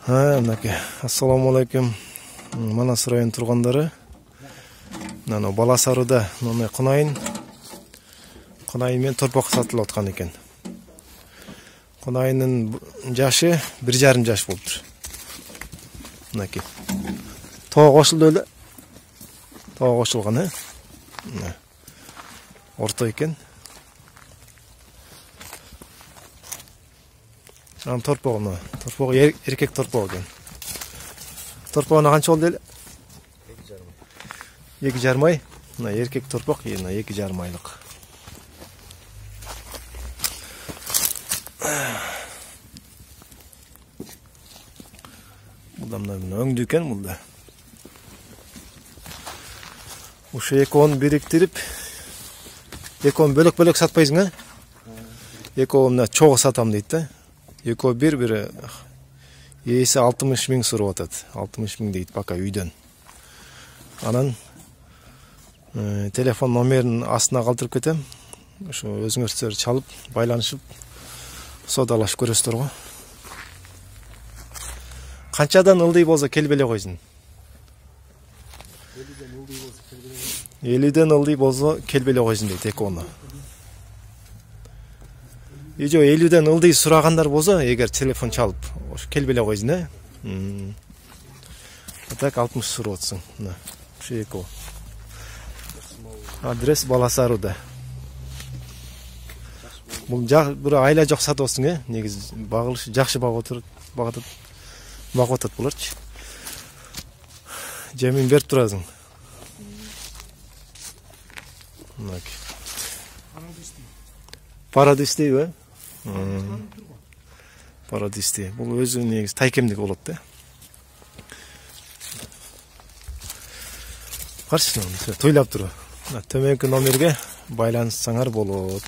Мынакей. Ассаламу алейкум. Манас район тургандары. Нана Баласарыда кунайын мен торпок сатылып аткан экен. Кунайынын жашы 1,5 жаш болуптур. Мынакей. Тоо кошулду эле. Тоо кошулган, орто экен. Анын торпогу, эркек торпогу экен. Торпогуна канча болду эле? 2,5 ай. Мына эркек торпок, мына 2,5 айлык. Мында өңдүү экен мында. Ошо экөөнү бириктирип, экөөнү бөлөк-бөлөк сатпайсың, Экөө мына чогуу сатам дейт да. Экөө бири ээси 60 миң сурап атат. 60 миң дейт пока үйдөн. Анан телефон номерин астына калтырып кетем. Ошо өзүңөр чалып, байланышып, содалашып көрөсүздөр го. Канчадан ылдый болсо келбеле койсун. 50ден ылдый болсо келбеле койсун дейт экөөнү. Жо 50ден ылдый сурагандар болсо, эгер телефон чалып, ошо келбеле койсун, Так 60 сурап атсың. Мына, ошо экөө. Адрес Баласарыда. Бул бир айла жок сатабызсың, негизи багылыш жакшы багып атат буларчы. Жемин берип турасың. Мынакей. Парадистей, Парадистей. Бул өзү негизи тайкемдик болот да. Каршы, тойлап туруп. Төмөнкү номерге байланышсаңар болот.